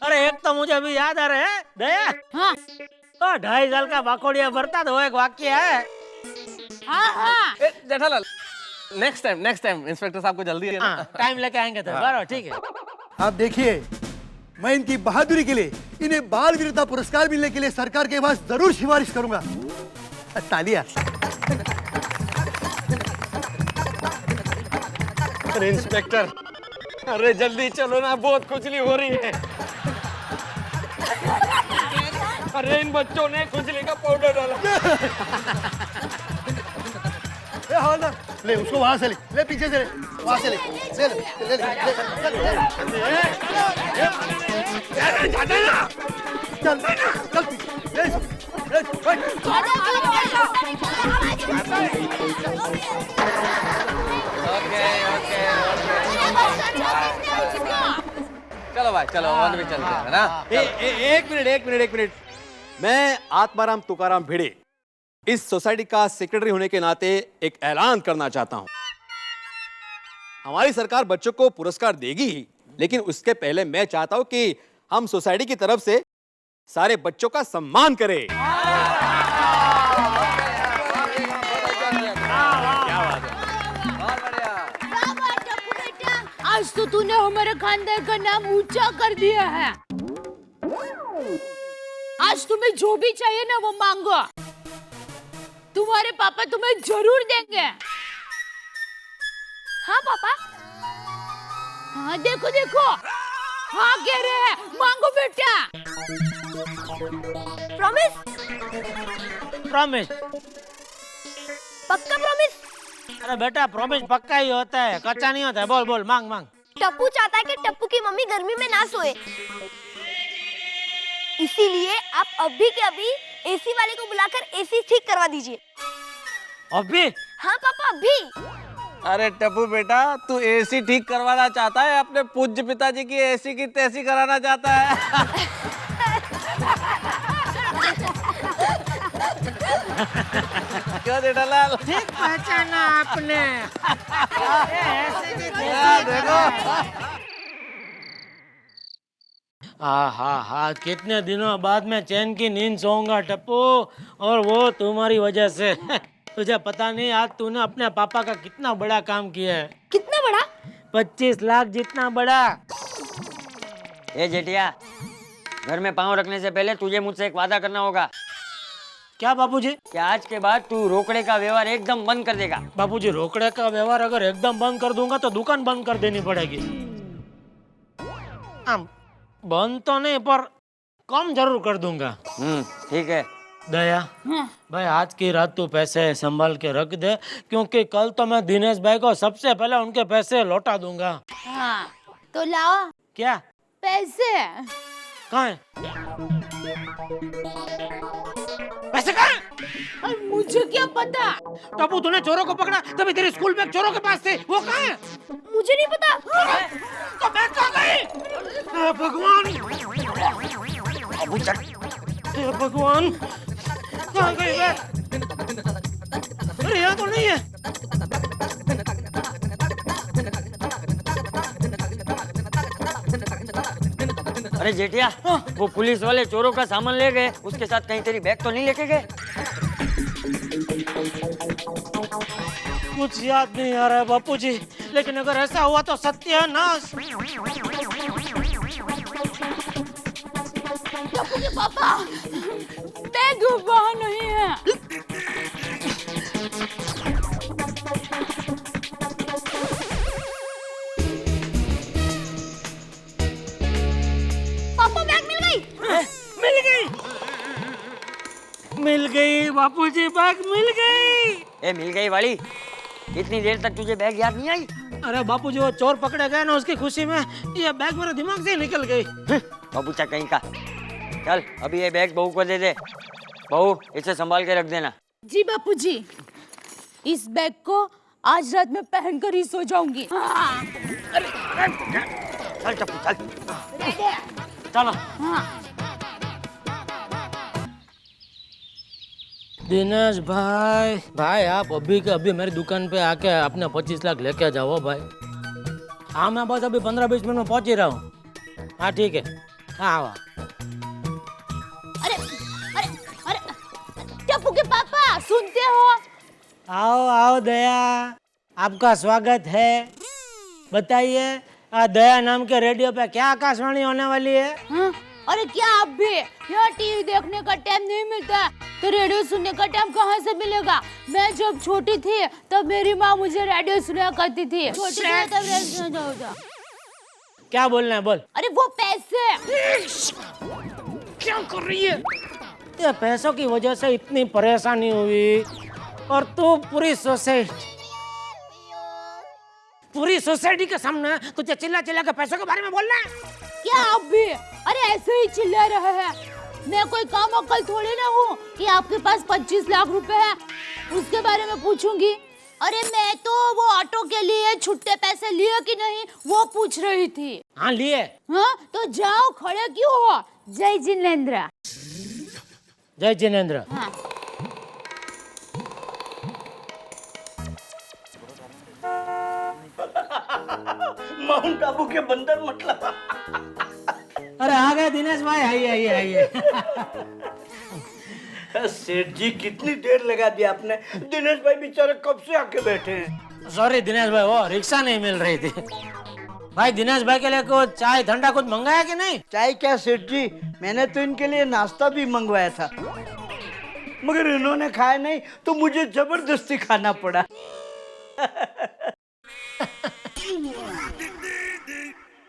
अरे एक तो मुझे अभी याद आ रहा है दया। हाँ। तो 2.5 साल का बाकोड़िया भरता तो वो एक वाक्य है। हाँ। जेठालाल, नेक्स्ट टाइम इंस्पेक्टर साहब को जल्दी है ना? टाइम लेके आएंगे तो बराबर, ठीक है। आप देखिए, मैं इनकी बहादुरी के लिए इन्हें बाल वीरता पुरस्कार मिलने के लिए सरकार के पास जरूर सिफारिश करूंगा। तालियां। अरे इंस्पेक्टर, अरे जल्दी चलो ना, बहुत खुजली हो रही है। अरे इन बच्चों ने खुजली का पाउडर डाला। ए हवलदार, ले उसको वहां से ले पीछे से ले, वहां से ले चल चल पीछे चलो भाई चलो और भी चलते हैं ना। एक मिनट। मैं आत्माराम तुकाराम भिड़े इस सोसाइटी का सेक्रेटरी होने के नाते एक ऐलान करना चाहता हूं। हमारी सरकार बच्चों को पुरस्कार देगी ही, लेकिन उसके पहले मैं चाहता हूं कि हम सोसाइटी की तरफ से सारे बच्चों का सम्मान करें। आज तो तूने हमारे खानदान का नाम ऊंचा कर दिया है। आज तुम्हें जो भी चाहिए ना वो मांगो, तुम्हारे पापा तुम्हें जरूर देंगे। हाँ पापा। हाँ देखो देखो, हाँ कह रहे हैं, मांगो बेटा। प्रॉमिस? प्रॉमिस? पक्का प्रॉमिस? अरे बेटा प्रॉमिस पक्का ही होता है, कच्चा नहीं होता है। बोल बोल, मांग मांग। टप्पू चाहता है कि टप्पू की मम्मी गर्मी में ना सोए, इसीलिए आप अभी के अभी एसी वाले को बुलाकर एसी ठीक करवा दीजिए। अभी? हाँ पापा अभी। अरे टप्पू बेटा, तू एसी ठीक करवाना चाहता है, अपने पूज्य पिताजी की एसी की तैसी कराना चाहता है। क्यों जेठालाल? ठीक पहचाना आपने। देखो। हाँ, कितने दिनों बाद मैं चैन की नींद सोऊंगा टप्पू, और वो तुम्हारी वजह से। तुझे पता नहीं आज तूने अपने पापा का कितना बड़ा काम किया है। कितना बड़ा? 25 लाख जितना बड़ा। ए जेठिया, घर में पाँव रखने से पहले तुझे मुझसे एक वादा करना होगा। क्या बाबूजी? कि आज के बाद तू रोकड़े का व्यवहार एकदम बंद कर देगा। बाबूजी रोकड़े का व्यवहार अगर एकदम बंद कर दूंगा तो दुकान बंद कर देनी पड़ेगी। बंद तो नहीं पर कम जरूर कर दूंगा। ठीक है। दया भाई, आज की रात तू पैसे संभाल के रख दे, क्योंकि कल तो मैं दिनेश भाई को सबसे पहले उनके पैसे लौटा दूंगा। हाँ तो लाओ। क्या? पैसे। कहाँ है पैसे? कहाँ है? मुझे क्या पता? टप्पू तूने चोरों को पकड़ा तभी तेरे स्कूल बैग चोरों के पास थे, वो कहाँ है? मुझे नहीं पता। तो बैग कहाँ गई? भगवान, भगवान, कहाँ गई बैग? अरे यहाँ तो नहीं है। अरे जेठिया, वो पुलिस वाले चोरों का सामान ले गए, उसके साथ कहीं तेरी बैग तो नहीं लेके गए? कुछ याद नहीं आ रहा है बापूजी, लेकिन अगर ऐसा हुआ तो सत्यानाश। टप्पू के पापा, बैग वहाँ नहीं है। पापा बैग मिल गई। मिल गई, मिल गई बापूजी, बैग मिल गई। ए मिल गई वाली, इतनी देर तक तुझे बैग याद नहीं आई? अरे बापूजी वो चोर पकड़े गए ना, उसकी खुशी में ये बैग मेरे दिमाग से ही निकल गई। बाबूचा कहीं का। चल अभी ये बैग बहू को दे दे। बहू इसे संभाल के रख देना। जी बापूजी, इस बैग को आज रात में पहनकर ही सो जाऊंगी। चल टप्पू चल। चलो। दिनेश भाई, भाई आप अभी के अभी मेरी दुकान पे आके अपने 25 लाख लेके जाओ भाई। हाँ मैं बस अभी 15-20 मिनट में पहुंच ही रहा हूँ। हाँ ठीक है, हाँ। अरे अरे अरे टप्पू के पापा, सुनते हो? आओ आओ दया, आपका स्वागत है। बताइए दया नाम के रेडियो पे क्या आकाशवाणी होने वाली है? हाँ? अरे क्या आप भी यहाँ टीवी देखने का टाइम नहीं मिलता तो रेडियो सुनने का टाइम कहाँ से मिलेगा? मैं जब छोटी थी तब मेरी माँ मुझे रेडियो सुनाया करती थी। छोटी थी तब रेडियो। क्या बोलना है बोल। अरे वो पैसे। क्या कर रही है? ये पैसों की वजह से इतनी परेशानी हुई और तू पूरी सोसाइटी के सामने तुझे चिल्ला चिल्ला के पैसों के बारे में बोलना है। क्या आप भी? अरे ऐसे ही चिल्ला रहे हैं। मैं कोई काम अक्कल थोड़ी ना हूँ कि आपके पास 25 लाख रुपए है उसके बारे में पूछूंगी। अरे मैं तो वो ऑटो के लिए छुट्टे पैसे लिए कि नहीं वो पूछ रही थी। हाँ लिए। हाँ तो जाओ, खड़े क्यों हो? जय जिनेंद्र। जय जिनेंद्र। हाँ। माउंट आबू के बंदर मतलब। अरे आ गए दिनेश भाई, आइए आइए। सेठ जी कितनी देर लगा दी आपने। दिनेश भाई बेचारे कब से आके बैठे हैं। सॉरी दिनेश भाई, वो रिक्शा नहीं मिल रही थी। भाई दिनेश भाई के लिए कुछ चाय ठंडा कुछ मंगाया कि नहीं? चाय क्या सेठ जी, मैंने तो इनके लिए नाश्ता भी मंगवाया था मगर इन्होंने खाया नहीं तो मुझे जबरदस्ती खाना पड़ा।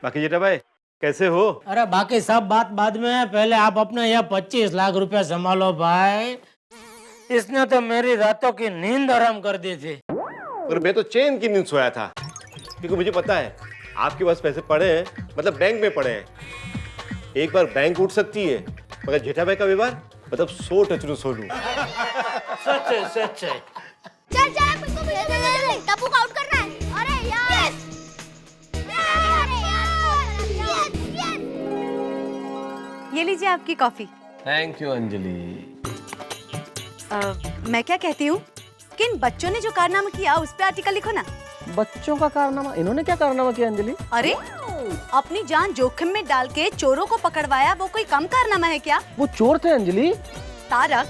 बाकी जेठा भाई कैसे हो? अरे बाकी सब बात बाद में है, पहले आप अपने यह 25 लाख रुपया संभालो भाई। इसने तो मेरी रातों की नींद हराम कर दी थी। और मैं तो चैन की नींद सोया था क्योंकि मुझे पता है आपके पास पैसे पड़े हैं, मतलब बैंक में पड़े हैं। एक बार बैंक उठ सकती है मगर जेठा भाई का व्यवहार मतलब 100 टचरू सोनू। सच है सच है। चल चल मुझको भी दे, टप्पू को आउट करना है। अरे यार ये लीजिए आपकी कॉफी। Thank you Anjali. मैं क्या कहती हूँ कि इन बच्चों ने जो कारनामा किया उस पे आर्टिकल लिखो ना। बच्चों का कारनामा? इन्होंने क्या कारनामा किया अंजलि? अरे अपनी जान जोखिम में डाल के चोरों को पकड़वाया, वो कोई कम कारनामा है क्या? वो चोर थे अंजलि। तारक।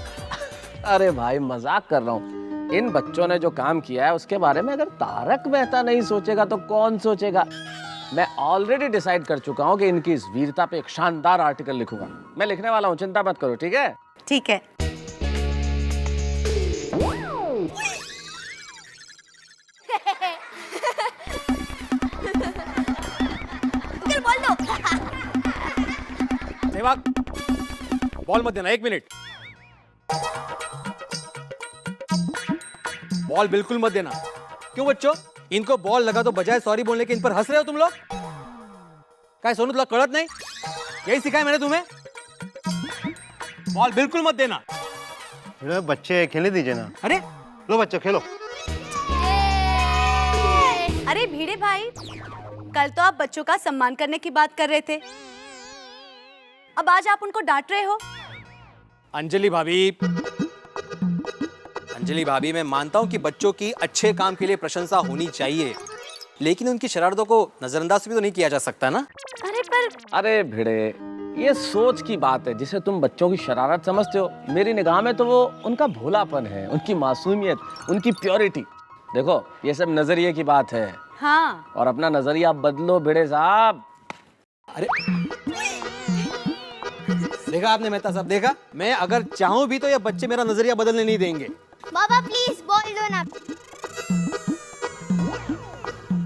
अरे भाई मजाक कर रहा हूँ। इन बच्चों ने जो काम किया है उसके बारे में अगर तारक मेहता नहीं सोचेगा तो कौन सोचेगा? मैं ऑलरेडी डिसाइड कर चुका हूँ कि इनकी इस वीरता पे एक शानदार आर्टिकल लिखूंगा। मैं लिखने वाला हूँ, चिंता मत करो, ठीक है? ठीक है। बोल दो। सहवाग, बॉल मत देना, 1 मिनट। बॉल बिल्कुल मत देना। क्यों बच्चों, इनको बॉल लगा तो बजाय सॉरी बोलने के इन पर हंस रहे हो तुम लोग? क्या सोनू तुला कड़त नहीं? यही सिखाया मैंने तुम्हें। बॉल बिल्कुल मत देना। बच्चे खेलने दीजिए ना। अरे लो बच्चों खेलो। अरे भिड़े भाई, कल तो आप बच्चों का सम्मान करने की बात कर रहे थे, अब आज आप उनको डांट रहे हो। अंजलि भाभी, मैं मानता हूं कि बच्चों की अच्छे काम के लिए प्रशंसा होनी चाहिए, लेकिन उनकी शरारतों को नजरअंदाज भी तो नहीं किया जा सकता ना। अरे भिड़े, ये सोच की बात है। जिसे तुम बच्चों की शरारत समझते हो, मेरी निगाह में तो वो उनका भोलापन है, उनकी मासूमियत, उनकी प्योरिटी। देखो ये सब नजरिए की बात है। हाँ। और अपना नजरिया बदलो भिड़े साहब। अरे देखा आपने मेहता साहब, देखा? मैं अगर चाहूं भी तो ये बच्चे मेरा नजरिया बदलने नहीं देंगे। बाबा प्लीज बॉल दो ना।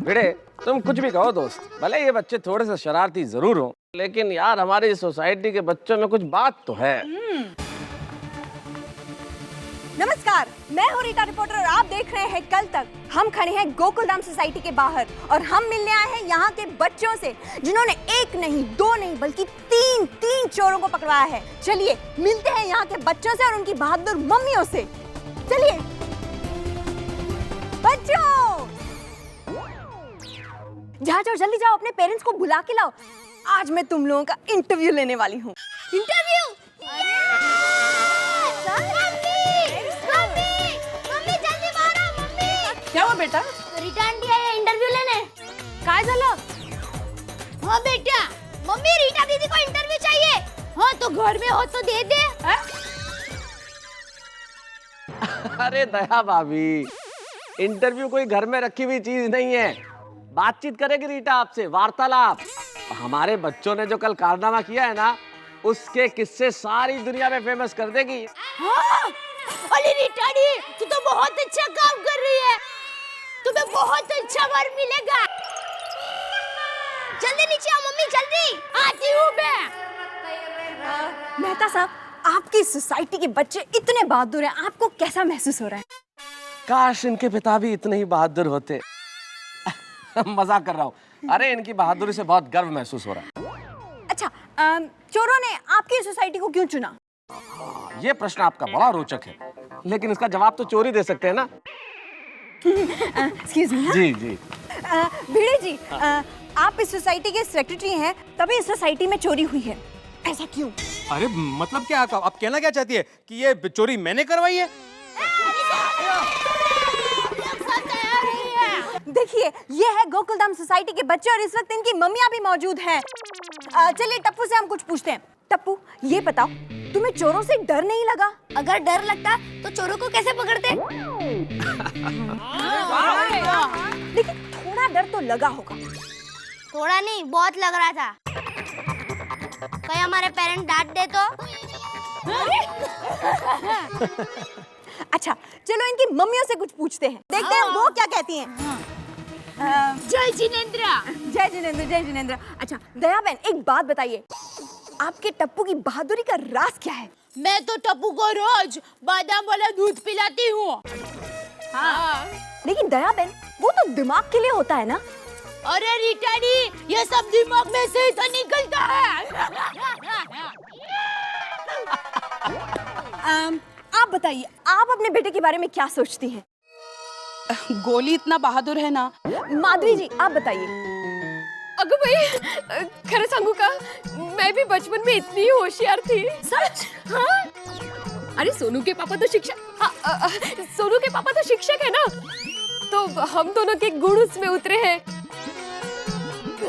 भिड़े तुम कुछ भी कहो दोस्त, भले ये बच्चे थोड़े से शरारती जरूर हो, लेकिन यार हमारी सोसाइटी के बच्चों में कुछ बात तो है। नमस्कार, मैं हूँ रीटा रिपोर्टर और आप देख रहे हैं कल तक। हम खड़े हैं गोकुलधाम सोसाइटी के बाहर और हम मिलने आए हैं यहाँ के बच्चों से जिन्होंने 1 नहीं 2 नहीं बल्कि 3 चोरों को पकड़वाया है। चलिए मिलते हैं यहाँ के बच्चों से और उनकी बहादुर मम्मियों से। चलिए बच्चों, जाओ जल्दी जाओ, अपने पेरेंट्स को बुला के लाओ। आज मैं तुम लोगों का इंटरव्यू लेने वाली हूँ। इंटरव्यू? क्या हुआ बेटा? रीटा आंटी आई है इंटरव्यू लेने। काय झालं? हाँ बेटा, मम्मी रीटा दीदी को इंटरव्यू चाहिए। हाँ तो घर में हो तो दे दे। अरे दया भाभी, इंटरव्यू कोई घर में रखी हुई चीज नहीं है। बातचीत करेगी रीटा आपसे, वार्तालाप। हमारे बच्चों ने जो कल कारनामा किया है ना, उसके किस्से सारी दुनिया में फेमस कर देगी। हाँ, अरे रीटा दी, तू तो बहुत अच्छा काम कर रही है, तुम्हें बहुत अच्छा वर मिलेगा। जल्दी नीचे आओ मम्मी, जल्दी। आती हूँ मैं। मेहता साहब, आपकी सोसाइटी के बच्चे इतने बहादुर हैं, आपको कैसा महसूस हो रहा है? काश इनके पिता भी इतने ही बहादुर होते। मजाक कर रहा हूँ। अरे इनकी बहादुरी से बहुत गर्व महसूस हो रहा है। अच्छा, चोरों ने आपकी सोसाइटी को क्यों चुना? ये प्रश्न आपका बड़ा रोचक है, लेकिन इसका जवाब तो चोर ही दे सकते हैं ना। Excuse me. जी जी। भिड़े जी, आप इस सोसाइटी के सेक्रेटरी हैं, तभी इस सोसाइटी में चोरी हुई है, ऐसा क्यों? अरे मतलब क्या, आप कहना क्या चाहती है कि ये चोरी मैंने करवाई है? देखिए, ये है गोकुलधाम सोसाइटी के बच्चे और इस वक्त इनकी मम्मियां भी मौजूद हैं। चलिए टप्पू से हम कुछ पूछते हैं। टप्पू, ये बताओ, तुम्हें चोरों से डर नहीं लगा? अगर डर लगता तो चोरों को कैसे पकड़ते? लेकिन थोड़ा डर तो लगा होगा। थोड़ा नहीं, बहुत लग रहा था। कहीं हमारे पेरेंट्स डांट दे तो? अच्छा, चलो इनकी मम्मियों से कुछ पूछते हैं, देखते हैं वो क्या कहती हैं। जय जिनेंद्र। जय जिनेंद्र, जय जिनेंद्र। अच्छा दया बहन, एक बात बताइए, आपके टप्पू की बहादुरी का राज क्या है? मैं तो टप्पू को रोज बादाम वाला दूध पिलाती हूँ। हाँ। लेकिन दया बहन, वो तो दिमाग के लिए होता है ना? अरे रीटाडी, ये सब दिमाग में से ही तो निकलता है। आप बताइए, आप अपने बेटे के बारे में क्या सोचती हैं? गोली इतना बहादुर है ना। माधवी जी, आप बताइए। अगं भाई, खरं सांगू का, मैं भी बचपन में इतनी होशियार थी। सच? हाँ। अरे सोनू के पापा तो शिक्षक है ना, तो हम दोनों के गुण उसमें उतरे हैं।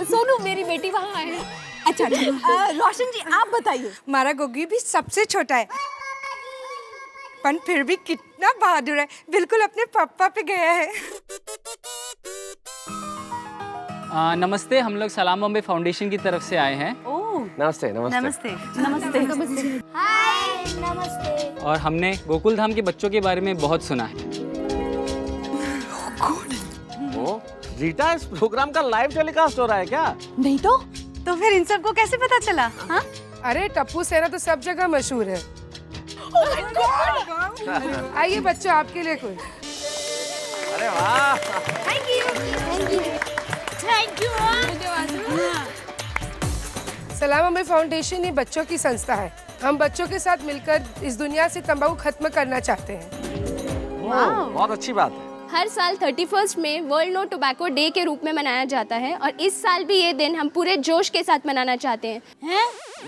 सोनू, मेरी बेटी वहाँ है। अच्छा, रोशन जी आप बताइए। हमारा गोगी भी सबसे छोटा है, पर फिर भी कितना बहादुर है, बिल्कुल अपने पापा पे गया है। नमस्ते, हम लोग सलाम बॉम्बे फाउंडेशन की तरफ से आए हैं। नमस्ते नमस्ते नमस्ते नमस्ते नमस्ते। हाय, नमस्ते। और हमने गोकुल धाम के बच्चों के बारे में बहुत सुना है। ओ, रीटा, इस प्रोग्राम का लाइव टेलीकास्ट हो रहा है क्या? नहीं तो फिर इन सबको कैसे पता चला? हाँ? अरे टप्पू सेना तो सब जगह मशहूर है। आइए बच्चों, आपके लिए कुछ। अरे वाह, थैंक यू। सलाम बॉम्बे फाउंडेशन ही बच्चों की संस्था है। हम बच्चों के साथ मिलकर इस दुनिया से तंबाकू खत्म करना चाहते हैं। बहुत अच्छी बात है। हर साल 31 में वर्ल्ड नो टोबैको डे के रूप में मनाया जाता है और इस साल भी ये दिन हम पूरे जोश के साथ मनाना चाहते हैं।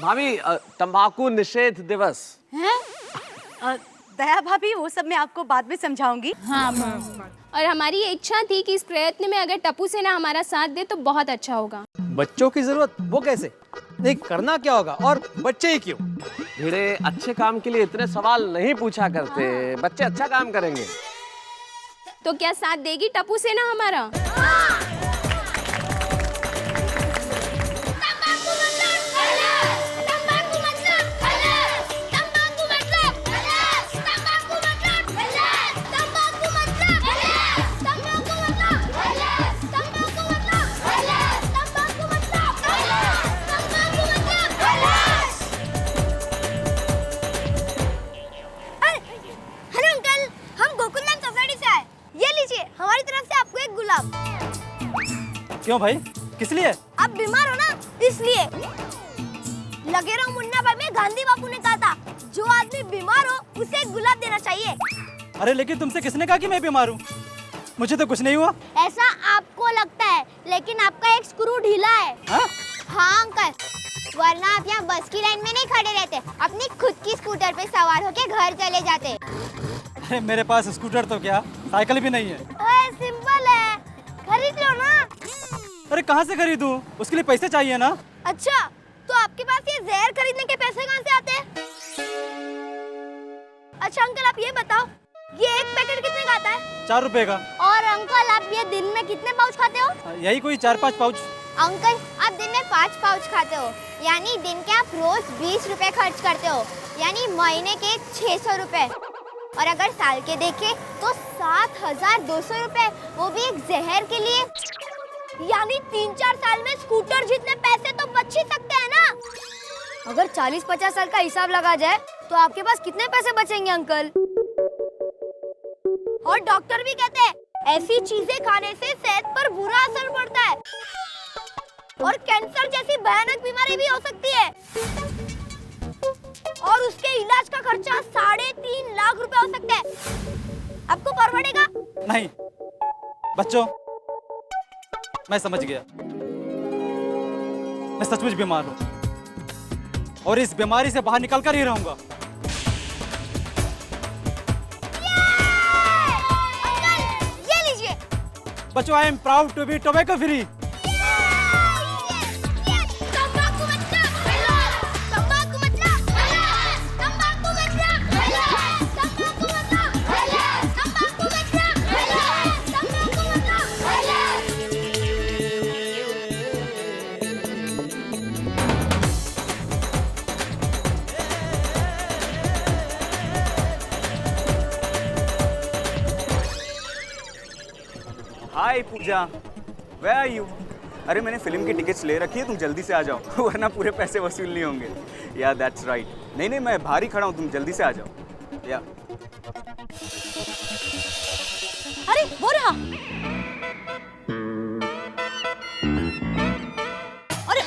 भाभी, तंबाकू निषेध दिवस। दया भाभी, वो सब मैं आपको बाद में समझाऊंगी। हाँ। और हमारी ये इच्छा थी कि इस प्रयत्न में अगर टप्पू सेना हमारा साथ दे तो बहुत अच्छा होगा। बच्चों की जरूरत, वो कैसे? नहीं, करना क्या होगा और बच्चे ही क्यों? भिड़े, अच्छे काम के लिए इतने सवाल नहीं पूछा करते, बच्चे अच्छा काम करेंगे। तो क्या साथ देगी टप्पू सेना हमारा? हेलो अंकल, हम गोकुलधाम सोसाइटी से आए। ये लीजिए, हमारी तरफ से आपको एक गुलाब। क्यों भाई, किस लिए? आप बीमार हो ना, इसलिए। लगे रहो मुन्ना भाई में गांधी बापू ने कहा था, जो आदमी बीमार हो उसे एक गुलाब देना चाहिए। अरे लेकिन तुमसे किसने कहा कि मैं बीमार हूँ? मुझे तो कुछ नहीं हुआ। ऐसा आपको लगता है, लेकिन आपका एक स्क्रू ढीला है। हाँ अंकल, वरना आप यहाँ बस की लाइन में नहीं खड़े रहते, अपनी खुद की स्कूटर पे सवार होके घर चले जाते। अरे मेरे पास स्कूटर तो क्या, साइकिल भी नहीं है। सिंपल है, खरीद लो ना। अरे कहाँ से खरीदूं? उसके लिए पैसे चाहिए ना। अच्छा, तो आपके पास ये जहर खरीदने के पैसे कहाँ से आते हैं? अच्छा अंकल, आप ये बताओ, ये एक पैकेट कितने का आता है? 4 रुपए का। और अंकल, आप ये दिन में कितने पाउच खाते हो? यही कोई 4-5 पाउच। अंकल, आप दिन में 5 पाउच खाते हो, यानी दिन के आप रोज 20 रुपए खर्च करते हो, यानी महीने के 600 रुपए। और अगर साल के देखें तो 7,200 रुपए, वो भी एक जहर के लिए। यानी 3-4 साल में स्कूटर जितने पैसे तो बच ही सकते हैं ना। अगर 40-50 साल का हिसाब लगा जाए तो आपके पास कितने पैसे बचेंगे अंकल? और डॉक्टर भी कहते हैं ऐसी चीजें खाने से सेहत पर बुरा असर पड़ता है और कैंसर जैसी भयानक बीमारी भी हो सकती है और उसके इलाज का खर्चा 3.5 लाख रुपए हो सकता है। आपको परवड़ेगा? नहीं बच्चों, मैं समझ गया। मैं सचमुच बीमार हूँ और इस बीमारी से बाहर निकल कर ही रहूंगा। ये लीजिए। बच्चों, I am proud to be tobacco free. Hi Pooja, where are you? अरे मैंने फिल्म की टिकट्स ले रखी है, तुम जल्दी से आ जाओ वरना पूरे पैसे वसूल नहीं होंगे। या दैट्स राइट। नहीं मैं बाहर ही खड़ा हूँ, तुम जल्दी से आ जाओ। या अरे वो रहा। अरे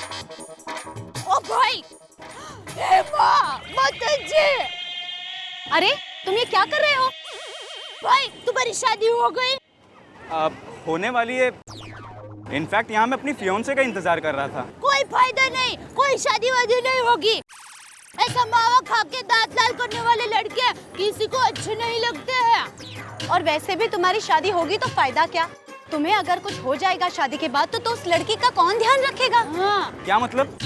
ओ भाई, ए माँ माताजी। अरे तुम ये क्या कर रहे हो? भाई तुम्हारी शादी हो गई? अब होने वाली है। इनफैक्ट यहाँ मैं अपनी फियोंसे का इंतजार कर रहा था। कोई फायदा नहीं, कोई शादी वादी नहीं होगी। ऐसा मावा खा के दांत लाल करने वाले लड़के किसी को अच्छे नहीं लगते हैं। और वैसे भी तुम्हारी शादी होगी तो फायदा क्या? तुम्हें अगर कुछ हो जाएगा शादी के बाद तो उस लड़की का कौन ध्यान रखेगा? हाँ। क्या मतलब?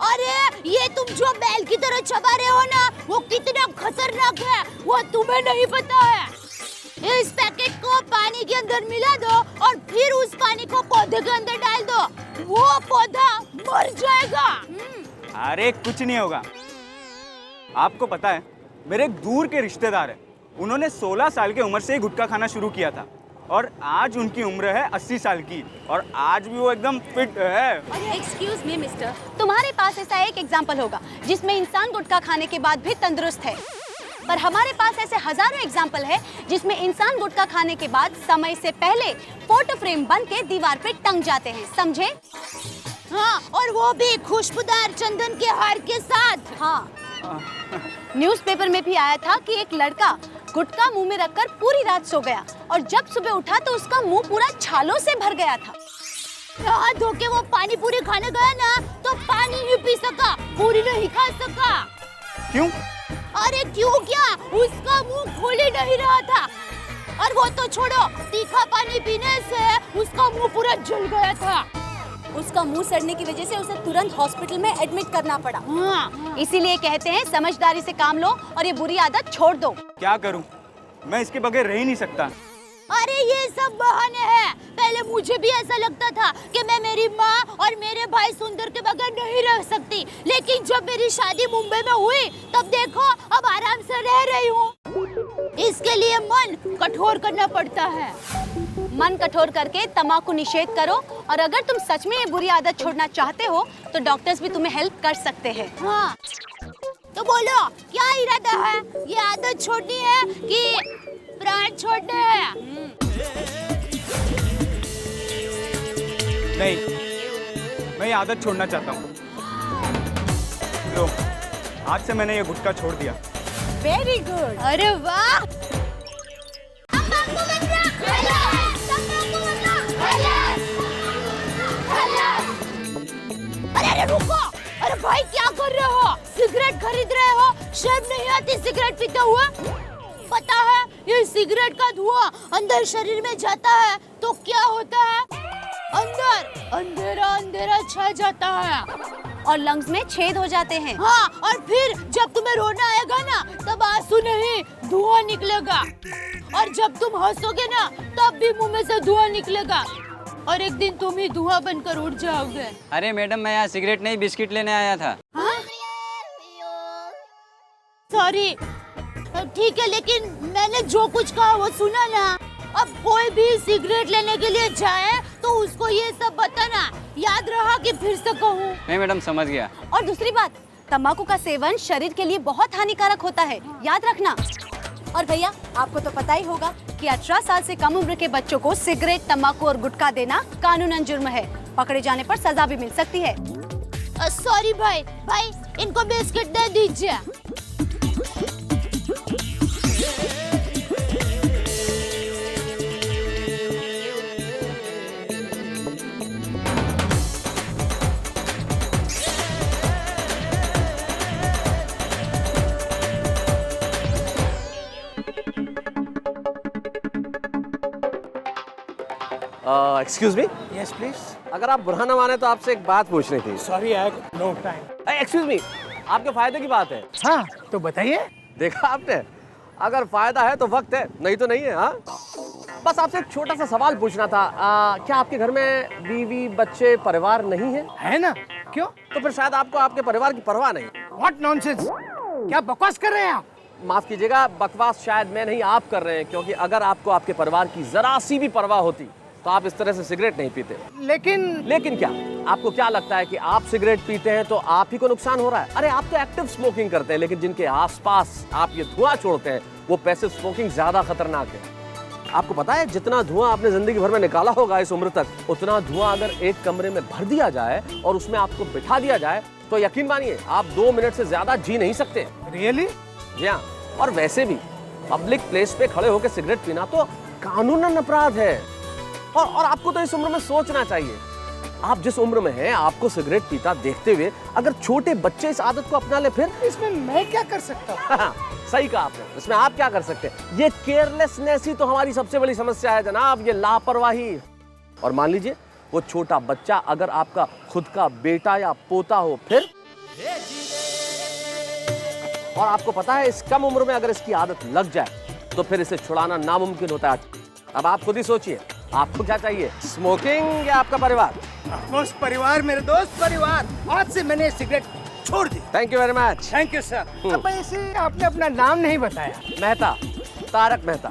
अरे ये तुम जो बैल की तरह चबा रहे हो ना, वो कितना खतरनाक है वो तुम्हें नहीं पता है। इस पैकेट को पानी के अंदर मिला दो और फिर उस पानी को पौधे के अंदर डाल दो, वो पौधा मर जाएगा। अरे कुछ नहीं होगा। आपको पता है, मेरे एक दूर के रिश्तेदार हैं, उन्होंने 16 साल की उम्र से ही गुटखा खाना शुरू किया था और आज उनकी उम्र है 80 साल की और आज भी वो एकदम फिट है। एक्सक्यूज मी मिस्टर, तुम्हारे पास ऐसा एक एग्जाम्पल होगा जिसमें इंसान गुटखा खाने के बाद भी तंदुरुस्त है, पर हमारे पास ऐसे हजारों एग्जाम्पल है जिसमें इंसान गुटखा खाने के बाद समय से पहले फोटो फ्रेम बन के दीवार पे टंग जाते हैं, समझे? हाँ, और वो भी खुशबूदार चंदन के हार के साथ। हाँ, न्यूज़पेपर में भी आया था कि एक लड़का गुटखा मुंह में रखकर पूरी रात सो गया और जब सुबह उठा तो उसका मुंह पूरा छालों से भर गया था। हाथ धो के वो पानी पूरी खाने गया ना तो पानी ही पी सका, पूरी नहीं खा सका। क्यों? अरे क्यों क्या, उसका मुंह खोल ही नहीं रहा था। और वो तो छोड़ो, तीखा पानी पीने से उसका मुंह पूरा जल गया था। उसका मुंह सड़ने की वजह से उसे तुरंत हॉस्पिटल में एडमिट करना पड़ा। हाँ। इसीलिए कहते हैं समझदारी से काम लो और ये बुरी आदत छोड़ दो। क्या करूं? मैं इसके बगैर रह ही नहीं सकता। अरे ये सब बहाने हैं। पहले मुझे भी ऐसा लगता था कि मैं मेरी माँ और मेरे भाई सुंदर के बगैर नहीं रह सकती, लेकिन जब मेरी शादी मुंबई में हुई तब देखो अब आराम से रह रही हूँ। इसके लिए मन कठोर करना पड़ता है। मन कठोर करके तंबाकू निषेध करो और अगर तुम सच में ये बुरी आदत छोड़ना चाहते हो तो डॉक्टर्स भी तुम्हें हेल्प कर सकते हैं। हाँ, तो बोलो क्या इरादा है? ये आदत छोड़नी है कि प्राण छोड़ने हैं? नहीं, मैं ये आदत छोड़ना चाहता हूँ। लो, आज से मैंने ये गुटखा छोड़ दिया। Very good. अरे वाह। अरे रुको, अरे भाई क्या कर रहे हो? सिगरेट खरीद रहे हो? शर्म नहीं आती सिगरेट पीते हुए? पता है ये सिगरेट का धुआं अंदर शरीर में जाता है तो क्या होता है? अंदर अंधेरा अंधेरा छा जाता है और लंग्स में छेद हो जाते हैं। हाँ, और फिर जब तुम्हें रोना आएगा ना तब आंसू नहीं धुआं निकलेगा, और जब तुम हंसोगे ना तब भी मुंह में से धुआं निकलेगा, और एक दिन तुम ही धुआं बनकर उड़ जाओगे। अरे मैडम, मैं यहाँ सिगरेट नहीं बिस्किट लेने आया था। सॉरी। ठीक है, लेकिन मैंने जो कुछ कहा वो सुना ना। अब कोई भी सिगरेट लेने के लिए जाए तो उसको ये सब बताना, याद रहा कि फिर से कहूँ। मैं मैडम समझ गया। और दूसरी बात, तंबाकू का सेवन शरीर के लिए बहुत हानिकारक होता है, याद रखना। और भैया आपको तो पता ही होगा कि 18 साल से कम उम्र के बच्चों को सिगरेट, तंबाकू और गुटखा देना कानूनन जुर्म है। पकड़े जाने पर सजा भी मिल सकती है। सॉरी भाई, भाई इनको बिस्किट दे दीजिए। Excuse me. Yes please. अगर आप बुरा ना माने तो आपसे एक बात पूछनी थी। Sorry I know time. Excuse me, आपके फायदे की बात है। हाँ तो बताइए। देखा आपने, अगर फायदा है तो वक्त है, नहीं तो नहीं है। हाँ बस आपसे एक छोटा सा सवाल पूछना था। क्या आपके घर में बीवी, बच्चे, परिवार नहीं है? है ना। क्यों? तो फिर शायद आपको आपके परिवार की परवाह नहीं। व्हाट नॉनसेंस, क्या बकवास कर रहे हैं आप? माफ कीजिएगा, बकवास शायद मैं नहीं आप कर रहे हैं, क्योंकि अगर आपको आपके परिवार की जरा सी भी परवाह होती तो आप इस तरह से सिगरेट नहीं पीते। लेकिन क्या आपको क्या लगता है कि आप सिगरेट पीते हैं तो आप ही को नुकसान हो रहा है? अरे आप तो एक्टिव स्मोकिंग करते हैं, लेकिन जिनके आसपास आप ये धुआं छोड़ते हैं वो पैसिव स्मोकिंग ज्यादा खतरनाक है। आपको पता है जितना धुआं आपने जिंदगी भर में निकाला होगा इस उम्र तक, उतना धुआं अगर एक कमरे में भर दिया जाए और उसमें आपको बिठा दिया जाए तो यकीन मानिए आप 2 मिनट से ज्यादा जी नहीं सकते। रियली? जी हाँ। और वैसे भी पब्लिक प्लेस पे खड़े होकर सिगरेट पीना तो कानूनन अपराध है। और आपको तो इस उम्र में सोचना चाहिए। आप जिस उम्र में हैं, आपको सिगरेट पीता देखते हुए अगर छोटे बच्चे इस आदत को अपना ले, फिर इसमें मैं क्या कर सकता हूँ? सही कहा आपने, इसमें आप क्या कर सकते हैं? ये केयरलेसनेस ही तो हमारी सबसे बड़ी समस्या है जनाब, ये लापरवाही। और मान लीजिए वो छोटा बच्चा अगर आपका खुद का बेटा या पोता हो, फिर? और आपको पता है इस कम उम्र में अगर इसकी आदत लग जाए तो फिर इसे छुड़ाना नामुमकिन होता है। अब आप खुद ही सोचिए, आपको क्या चाहिए, स्मोकिंग या आपका परिवार? ऑफकोर्स परिवार, मेरे दोस्त परिवार। आज से मैंने सिगरेट छोड़ दी। Thank you very much. Thank you sir. अब ऐसे आपने अपना नाम नहीं बताया। मेहता, तारक मेहता।